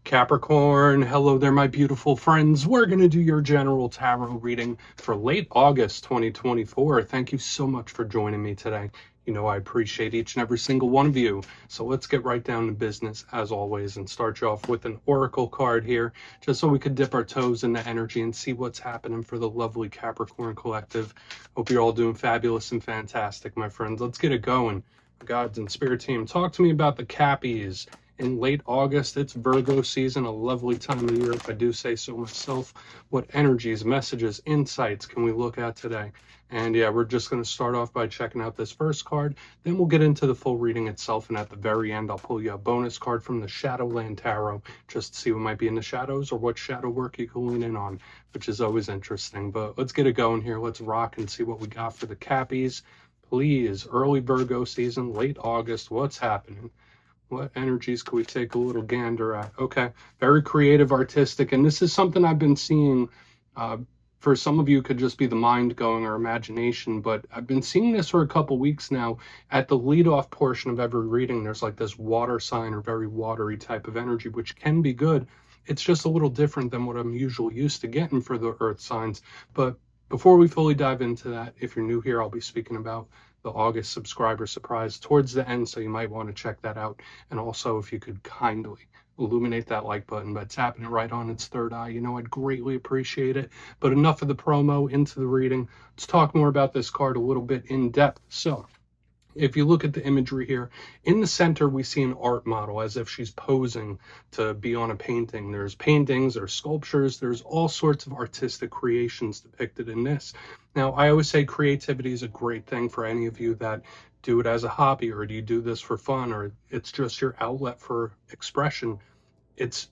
Capricorn, hello there, my beautiful friends. We're going to do your general tarot reading for late August 2024. Thank you so much for joining me today. You know, I appreciate each and every single one of you. So let's get right down to business as always and start you off with an oracle card here, just so we could dip our toes in the energy and see what's happening for the lovely Capricorn collective. Hope you're all doing fabulous and fantastic, my friends. Let's get it going. Gods and spirit team, talk to me about the Cappies. In late August, it's Virgo season, a lovely time of year, if I do say so myself. What energies, messages, insights can we look at today? And yeah, we're just going to start off by checking out this first card. Then we'll get into the full reading itself. And at the very end, I'll pull you a bonus card from the Shadowland Tarot, just to see what might be in the shadows or what shadow work you can lean in on, which is always interesting. But let's get it going here. Let's rock and see what we got for the Cappies. Please, early Virgo season, late August, what's happening? What energies could we take a little gander at? Okay, very creative, artistic, and this is something I've been seeing. For some of you, could just be the mind going or imagination, but I've been seeing this for a couple weeks now. At the lead-off portion of every reading, there's like this water sign or very watery type of energy, which can be good. It's just a little different than what I'm usually used to getting for the earth signs. But before we fully dive into that, if you're new here, I'll be speaking about the August subscriber surprise towards the end, so you might want to check that out. And also, if you could kindly illuminate that like button by tapping it right on its third eye, you know, I'd greatly appreciate it. But enough of the promo, into the reading. Let's talk more about this card a little bit in depth. So if you look at the imagery here, in the center we see an art model as if she's posing to be on a painting. There's paintings, there's sculptures, there's all sorts of artistic creations depicted in this. Now, I always say creativity is a great thing for any of you that do it as a hobby, or do you do this for fun, or it's just your outlet for expression.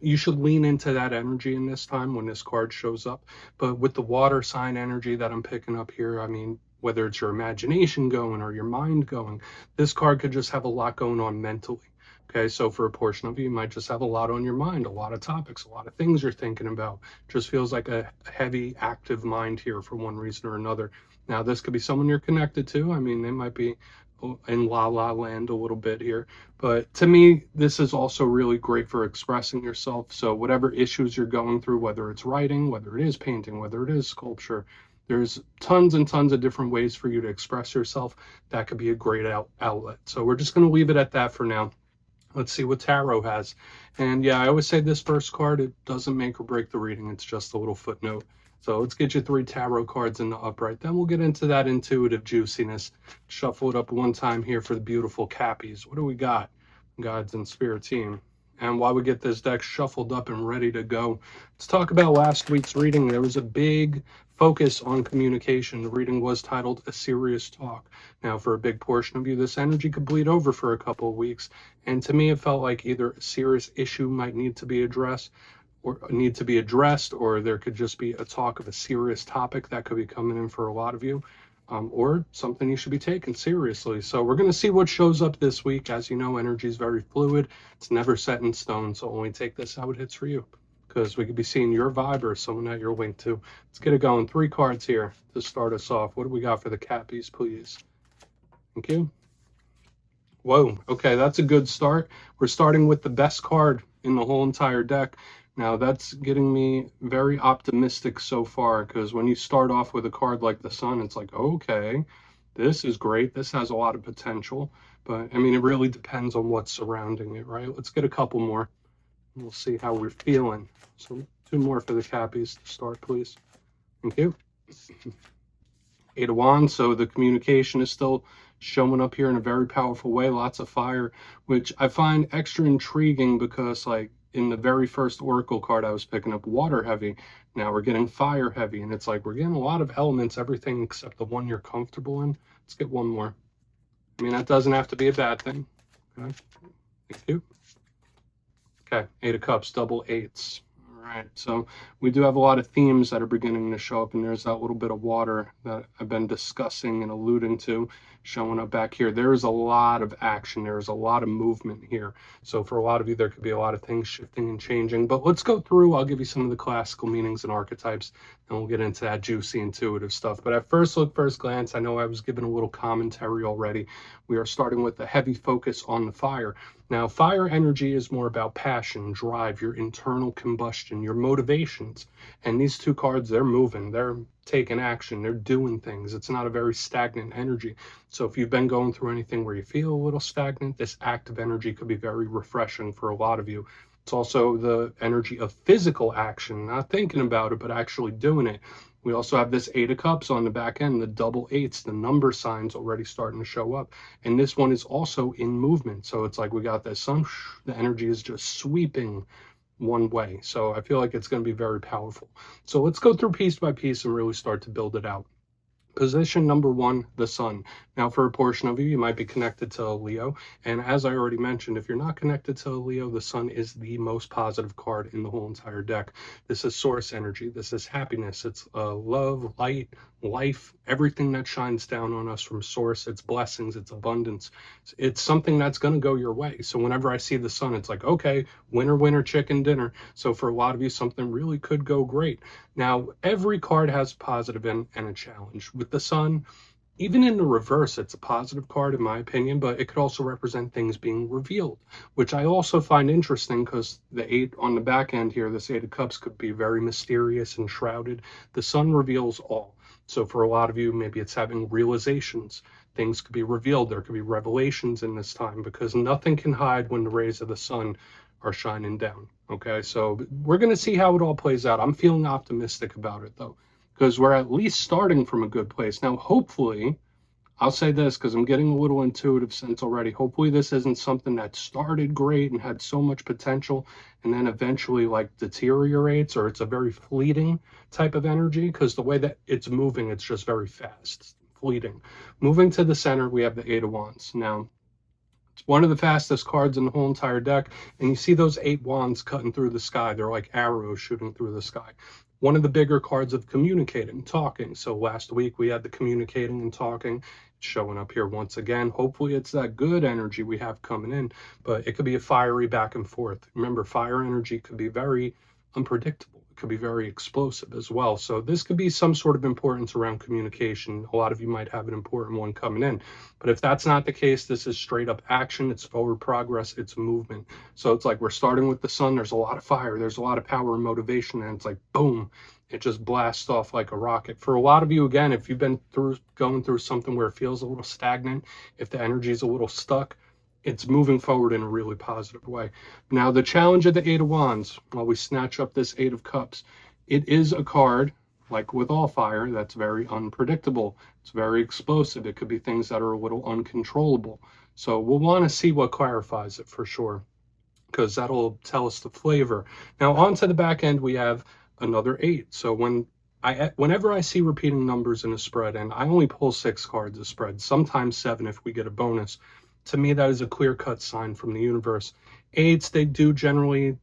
You should lean into that energy in this time when this card shows up. But with the water sign energy that I'm picking up here, I mean, whether it's your imagination going or your mind going, this card could just have a lot going on mentally. Okay, so for a portion of you, you might just have a lot on your mind, a lot of topics, a lot of things you're thinking about. Just feels like a heavy, active mind here for one reason or another. Now, this could be someone you're connected to. I mean, they might be in la la land a little bit here. But to me, this is also really great for expressing yourself. So whatever issues you're going through, whether it's writing, whether it is painting, whether it is sculpture, there's tons and tons of different ways for you to express yourself. That could be a great outlet. So we're just going to leave it at that for now. Let's see what tarot has. And yeah, I always say this first card, it doesn't make or break the reading. It's just a little footnote. So let's get you 3 tarot cards in the upright. Then we'll get into that intuitive juiciness. Shuffle it up one time here for the beautiful Cappies. What do we got? Gods and spirit team. And while we get this deck shuffled up and ready to go, let's talk about last week's reading. There was a big focus on communication. The reading was titled A Serious Talk. Now, for a big portion of you, this energy could bleed over for a couple of weeks. And to me, it felt like either a serious issue might need to be addressed, or there could just be a talk of a serious topic that could be coming in for a lot of you. Or something you should be taking seriously. So we're going to see what shows up this week. As you know, energy is very fluid. It's never set in stone. So only take this how it hits for you, because we could be seeing your vibe or someone that you're linked to. Let's get it going. 3 cards here to start us off. What do we got for the Cappies, please? Thank you. Whoa. Okay, that's a good start. We're starting with the best card in the whole entire deck. Now, that's getting me very optimistic so far, because when you start off with a card like the Sun, it's like, okay, this is great. This has a lot of potential. But, I mean, it really depends on what's surrounding it, right? Let's get a couple more. We'll see how we're feeling. So 2 more for the Cappies to start, please. Thank you. 8 of Wands. So the communication is still showing up here in a very powerful way. Lots of fire, which I find extra intriguing because, like, in the very first oracle card I was picking up, water heavy. Now we're getting fire heavy, and it's like we're getting a lot of elements, everything except the one you're comfortable in. Let's get one more. I mean, that doesn't have to be a bad thing. Okay, thank you. Okay, 8 of Cups, double 8s. All right, so we do have a lot of themes that are beginning to show up, and there's that little bit of water that I've been discussing and alluding to. showing up back here. There is a lot of action. There is a lot of movement here. So for a lot of you, there could be a lot of things shifting and changing. But let's go through. I'll give you some of the classical meanings and archetypes, and we'll get into that juicy, intuitive stuff. But at first look, first glance, I know I was giving a little commentary already. We are starting with a heavy focus on the fire. Now, fire energy is more about passion, drive, your internal combustion, your motivations. And these two cards, they're moving, they're taking action, they're doing things. It's not a very stagnant energy. So if you've been going through anything where you feel a little stagnant, this active energy could be very refreshing for a lot of you. It's also the energy of physical action, not thinking about it, but actually doing it. We also have this Eight of Cups on the back end, the double eights, the number signs already starting to show up. And this one is also in movement. So it's like we got this sun, the energy is just sweeping one way. So I feel like it's going to be very powerful. So let's go through piece by piece and really start to build it out. Position number one, the sun. Now, for a portion of you, you might be connected to a Leo. And as I already mentioned, if you're not connected to a Leo, the sun is the most positive card in the whole entire deck. This is source energy. This is happiness. It's love, light, life, everything that shines down on us from source. It's blessings, it's abundance. It's something that's going to go your way. So whenever I see the sun, it's like, okay, winner, winner, chicken dinner. So for a lot of you, something really could go great. Now, every card has positive and a challenge. With the sun, even in the reverse, it's a positive card in my opinion, but it could also represent things being revealed, which I also find interesting because the eight on the back end here, this Eight of Cups, could be very mysterious and shrouded. The sun reveals all. So for a lot of you, maybe it's having realizations. Things could be revealed. There could be revelations in this time because nothing can hide when the rays of the sun are shining down. Okay, so we're going to see how it all plays out. I'm feeling optimistic about it though, because we're at least starting from a good place. Now, hopefully, I'll say this because I'm getting a little intuitive sense already. Hopefully this isn't something that started great and had so much potential and then eventually like deteriorates, or it's a very fleeting type of energy, because the way that it's moving, it's just very fast, fleeting. Moving to the center, we have the Eight of Wands. Now, it's one of the fastest cards in the whole entire deck. And you see those 8 wands cutting through the sky. They're like arrows shooting through the sky. One of the bigger cards of communicating, talking. So last week we had the communicating and talking. It's showing up here once again. Hopefully it's that good energy we have coming in, but it could be a fiery back and forth. Remember, fire energy could be very unpredictable. It could be very explosive as well. So this could be some sort of importance around communication. A lot of you might have an important one coming in. But if that's not the case, this is straight up action. It's forward progress. It's movement. So it's like we're starting with the sun. There's a lot of fire. There's a lot of power and motivation. And it's like, boom, it just blasts off like a rocket. For a lot of you, again, if you've been going through something where it feels a little stagnant, if the energy is a little stuck, it's moving forward in a really positive way. Now, the challenge of the Eight of Wands, while we snatch up this Eight of Cups, it is a card, like with all fire, that's very unpredictable. It's very explosive. It could be things that are a little uncontrollable. So we'll want to see what clarifies it for sure, because that'll tell us the flavor. Now, onto the back end, we have another 8. So whenever I see repeating numbers in a spread, and I only pull 6 cards a spread, sometimes 7 if we get a bonus, to me, that is a clear-cut sign from the universe. 8s, they do generally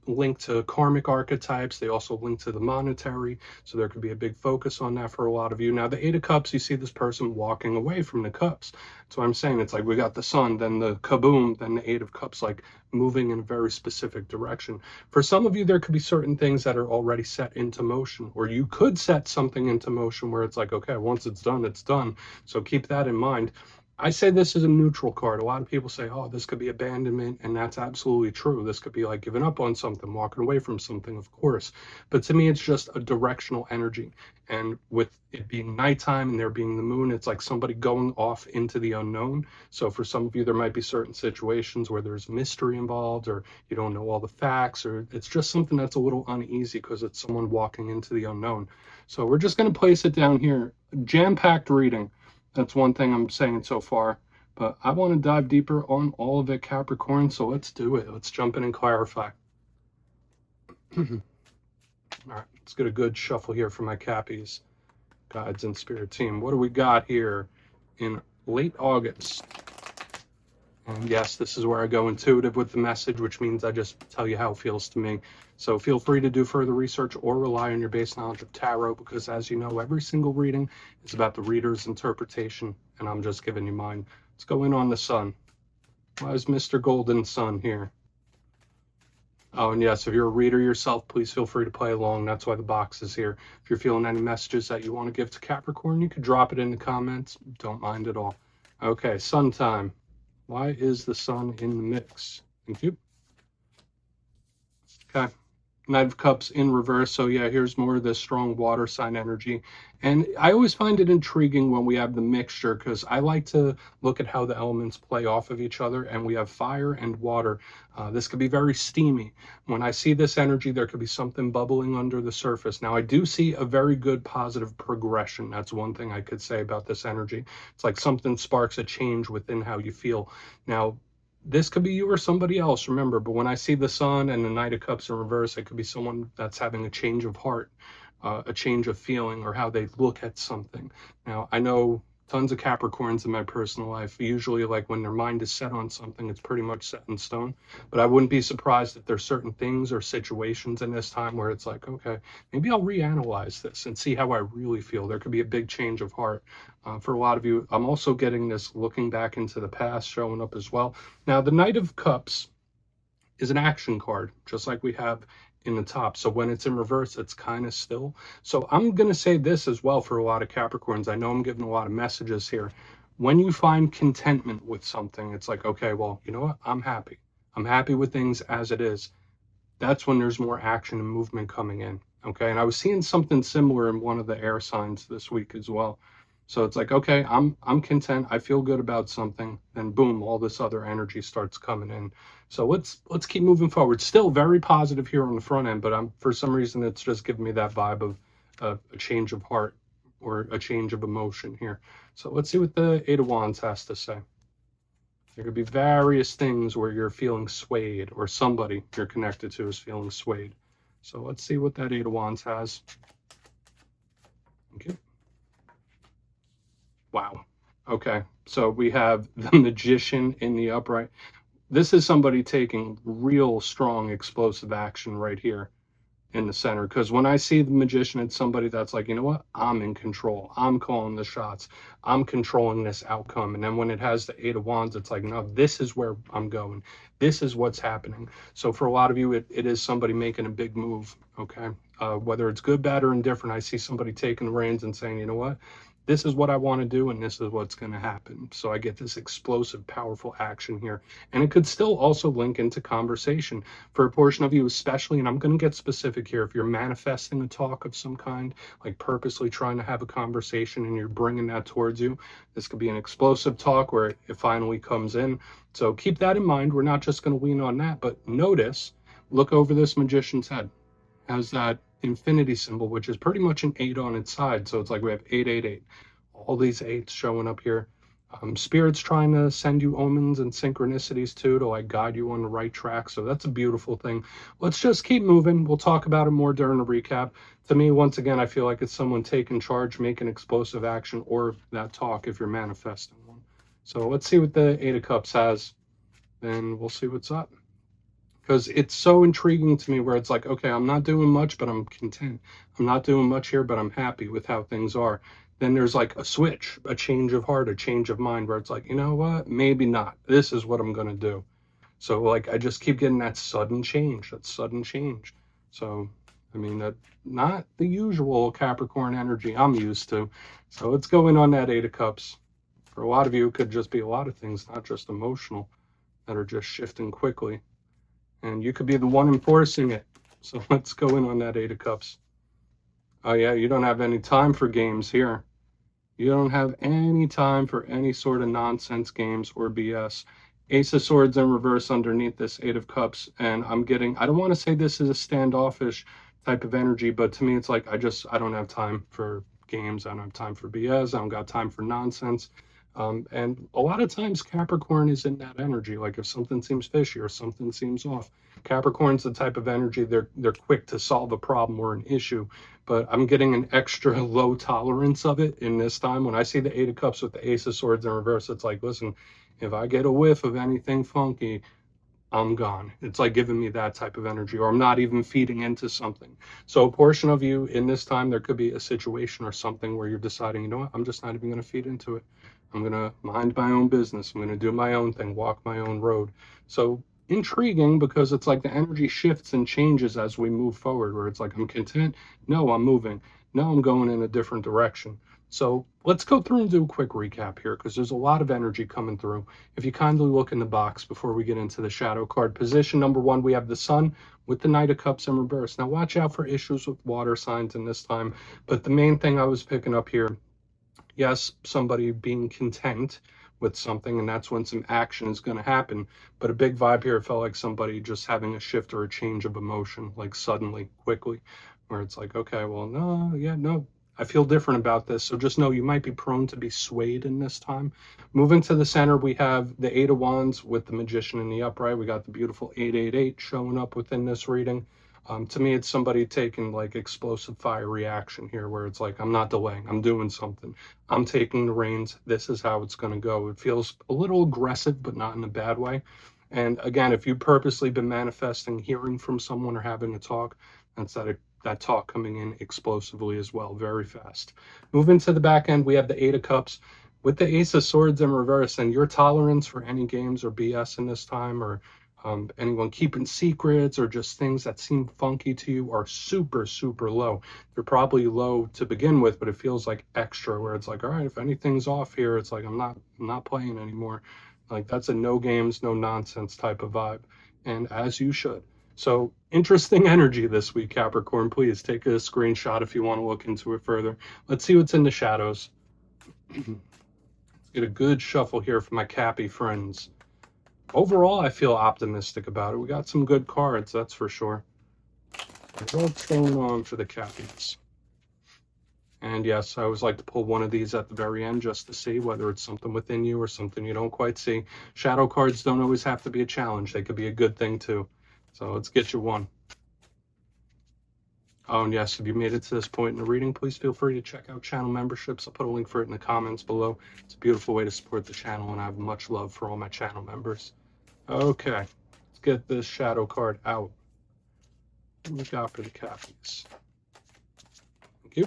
link to karmic archetypes. They also link to the monetary. So there could be a big focus on that for a lot of you. Now, the Eight of Cups, you see this person walking away from the cups. That's what I'm saying. It's like we got the sun, then the kaboom, then the Eight of Cups, like moving in a very specific direction. For some of you, there could be certain things that are already set into motion, or you could set something into motion where it's like, okay, once it's done, it's done. So keep that in mind. I say this is a neutral card. A lot of people say, oh, this could be abandonment, and that's absolutely true. This could be like giving up on something, walking away from something, of course. But to me, it's just a directional energy. And with it being nighttime and there being the moon, it's like somebody going off into the unknown. So for some of you, there might be certain situations where there's mystery involved, or you don't know all the facts, or it's just something that's a little uneasy because it's someone walking into the unknown. So we're just going to place it down here. Jam-packed reading. That's one thing I'm saying so far, but I want to dive deeper on all of it, Capricorn, so let's do it. Let's jump in and clarify. All right, let's get a good shuffle here for my Cappies, guides, and spirit team. What do we got here in late August? And yes, this is where I go intuitive with the message, which means I just tell you how it feels to me. So feel free to do further research or rely on your base knowledge of tarot, because as you know, every single reading is about the reader's interpretation and I'm just giving you mine. Let's go in on the sun. Why is Mr. Golden Sun here? Oh, and yes, if you're a reader yourself, please feel free to play along. That's why the box is here. If you're feeling any messages that you want to give to Capricorn, you could drop it in the comments. Don't mind at all. Okay, sun time. Why is the sun in the mix? Thank you. Okay. Knight of Cups in reverse. So yeah, here's more of this strong water sign energy. And I always find it intriguing when we have the mixture, because I like to look at how the elements play off of each other. And we have fire and water. This could be very steamy. When I see this energy, there could be something bubbling under the surface. Now, I do see a very good positive progression. That's one thing I could say about this energy. It's like something sparks a change within how you feel. Now, this could be you or somebody else, remember, but when I see the sun and the Knight of Cups in reverse, it could be someone that's having a change of heart, a change of feeling, or how they look at something. Now, I know tons of Capricorns in my personal life. Usually, like when their mind is set on something, it's pretty much set in stone. But I wouldn't be surprised if there's certain things or situations in this time where it's like, okay, maybe I'll reanalyze this and see how I really feel. There could be a big change of heart. For a lot of you, I'm also getting this looking back into the past showing up as well. Now, the Knight of Cups is an action card, just like we have in the top. So when it's in reverse, it's kind of still. So I'm going to say this as well for a lot of Capricorns. I know I'm giving a lot of messages here. When you find contentment with something, it's like, okay, well, you know what? I'm happy. I'm happy with things as it is. That's when there's more action and movement coming in. Okay. And I was seeing something similar in one of the air signs this week as well. So it's like, okay, I'm content. I feel good about something. Then boom, all this other energy starts coming in. So let's keep moving forward. Still very positive here on the front end, but for some reason it's just giving me that vibe of a change of heart or a change of emotion here. So let's see what the Eight of Wands has to say. There could be various things where you're feeling swayed, or somebody you're connected to is feeling swayed. So let's see what that Eight of Wands has. Okay. Wow. Okay. So we have the Magician in the upright. This is somebody taking real strong explosive action right here in the center. Because when I see the Magician, it's somebody that's like, you know what? I'm in control. I'm calling the shots. I'm controlling this outcome. And then when it has the Eight of Wands, it's like, no, this is where I'm going. This is what's happening. So for a lot of you, it is somebody making a big move. Okay. Whether it's good, bad, or indifferent, I see somebody taking the reins and saying, you know what? This is what I want to do, and this is what's going to happen. So I get this explosive, powerful action here. And it could still also link into conversation for a portion of you, especially, and I'm going to get specific here, if you're manifesting a talk of some kind, like purposely trying to have a conversation and you're bringing that towards you, this could be an explosive talk where it finally comes in. So keep that in mind. We're not just going to lean on that, but notice, look over this Magician's head. Has that infinity symbol, which is pretty much an 8 on its side. So it's like we have 888, all these 8s showing up here. Spirit's trying to send you omens and synchronicities too, to like guide you on the right track. So that's a beautiful thing. Let's just keep moving. We'll talk about it more during the recap. To me, once again, I feel like it's someone taking charge, making explosive action, or that talk if you're manifesting one. So let's see what the Eight of Cups has, then we'll see what's up. Because it's so intriguing to me where it's like, okay, I'm not doing much, but I'm content. I'm not doing much here, but I'm happy with how things are. Then there's like a switch, a change of heart, a change of mind where it's like, you know what, maybe not. This is what I'm going to do. So like, I just keep getting that sudden change, So, I mean, that not the usual Capricorn energy I'm used to. So let's go in on that Eight of Cups. For a lot of you, it could just be a lot of things, not just emotional, that are just shifting quickly. And you could be the one enforcing it. So let's go in on that Eight of Cups. Oh yeah, you don't have any time for games here. You don't have any time for any sort of nonsense games or BS. Ace of Swords in reverse underneath this Eight of Cups. And I'm getting, I don't want to say this is a standoffish type of energy, but to me it's like, I don't have time for games. I don't have time for BS. I don't got time for nonsense. And a lot of times Capricorn is in that energy. Like if something seems fishy or something seems off, Capricorn's the type of energy, they're quick to solve a problem or an issue, but I'm getting an extra low tolerance of it in this time. When I see the Eight of Cups with the Ace of Swords in reverse, it's like, listen, if I get a whiff of anything funky, I'm gone. It's like giving me that type of energy, or I'm not even feeding into something. So a portion of you in this time, there could be a situation or something where you're deciding, you know what, I'm just not even going to feed into it. I'm going to mind my own business. I'm going to do my own thing, walk my own road. So intriguing, because it's like the energy shifts and changes as we move forward, where it's like, I'm content. No, I'm moving. No, I'm going in a different direction. So let's go through and do a quick recap here, because there's a lot of energy coming through. If you kindly look in the box before we get into the shadow card position, number one, we have the Sun with the Knight of Cups in reverse. Now watch out for issues with water signs in this time, but the main thing I was picking up here, yes, somebody being content with something, and that's when some action is going to happen. But a big vibe here, it felt like somebody just having a shift or a change of emotion, like suddenly, quickly, where it's like, okay, well, no, yeah, no, I feel different about this. So just know you might be prone to be swayed in this time. Moving to the center, we have the Eight of Wands with the Magician in the upright. We got the beautiful 888 showing up within this reading. To me, it's somebody taking like explosive fiery action here, where it's like, I'm not delaying, I'm doing something. I'm taking the reins. This is how it's going to go. It feels a little aggressive, but not in a bad way. And again, if you've purposely been manifesting hearing from someone or having a talk, that's that talk coming in explosively as well, very fast. Moving to the back end, we have the Eight of Cups with the Ace of Swords in reverse, and your tolerance for any games or BS in this time, or anyone keeping secrets or just things that seem funky to you, are super, super low. They're probably low to begin with, but it feels like extra, where it's like, all right, if anything's off here, it's like, I'm not playing anymore. Like, that's a no games, no nonsense type of vibe, and as you should. So interesting energy this week, Capricorn. Please take a screenshot if you want to look into it further. Let's see what's in the shadows. Let's get a good shuffle here for my Cappy friends. Overall, I feel optimistic about it. We got some good cards, that's for sure. What's going on for the Cappies? And yes, I always like to pull one of these at the very end just to see whether it's something within you or something you don't quite see. Shadow cards don't always have to be a challenge. They could be a good thing too. So let's get you one. Oh, and yes, if you made it to this point in the reading, please feel free to check out channel memberships. I'll put a link for it in the comments below. It's a beautiful way to support the channel, and I have much love for all my channel members. Okay, let's get this shadow card out. What we got for the Cappies? Thank you.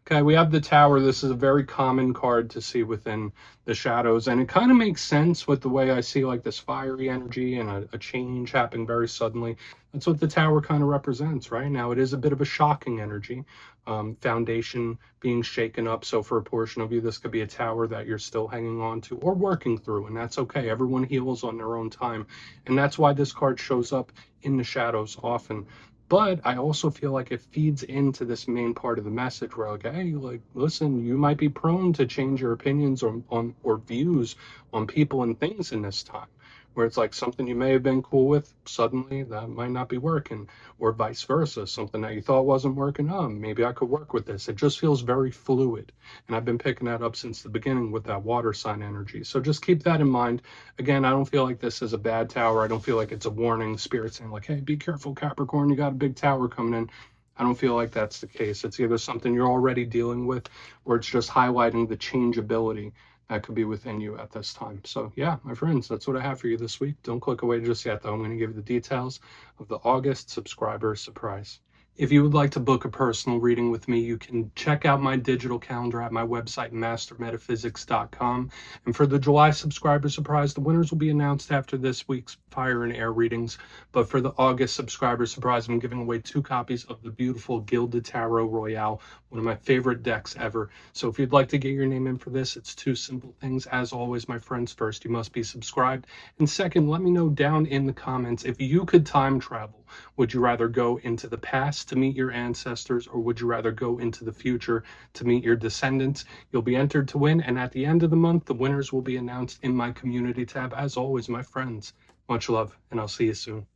Okay, we have the Tower. This is a very common card to see within the shadows, and it kind of makes sense with the way I see like this fiery energy and a change happening very suddenly. That's what the Tower kind of represents, right? Now, it is a bit of a shocking energy, foundation being shaken up. So for a portion of you, this could be a tower that you're still hanging on to or working through, and that's okay. Everyone heals on their own time, and that's why this card shows up in the shadows often. But I also feel like it feeds into this main part of the message where, like, hey, like, listen, you might be prone to change your opinions on or views on people and things in this time, where it's like something you may have been cool with, suddenly that might not be working, or vice versa. Something that you thought wasn't working, oh, maybe I could work with this. It just feels very fluid. And I've been picking that up since the beginning with that water sign energy. So just keep that in mind. Again, I don't feel like this is a bad tower. I don't feel like it's a warning, spirit saying like, hey, be careful, Capricorn, you got a big tower coming in. I don't feel like that's the case. It's either something you're already dealing with, or it's just highlighting the changeability that could be within you at this time. So yeah, my friends, that's what I have for you this week. Don't click away just yet, though. I'm going to give you the details of the August subscriber surprise. If you would like to book a personal reading with me, you can check out my digital calendar at my website, mastermetaphysics.com. And for the July subscriber surprise, the winners will be announced after this week's Fire and Air readings. But for the August subscriber surprise, I'm giving away 2 copies of the beautiful Gilded Tarot Royale, one of my favorite decks ever. So if you'd like to get your name in for this, it's 2 simple things. As always, my friends, first, you must be subscribed. And second, let me know down in the comments, if you could time travel, would you rather go into the past to meet your ancestors, or would you rather go into the future to meet your descendants? You'll be entered to win, and at the end of the month, the winners will be announced in my community tab. As always, my friends, much love, and I'll see you soon.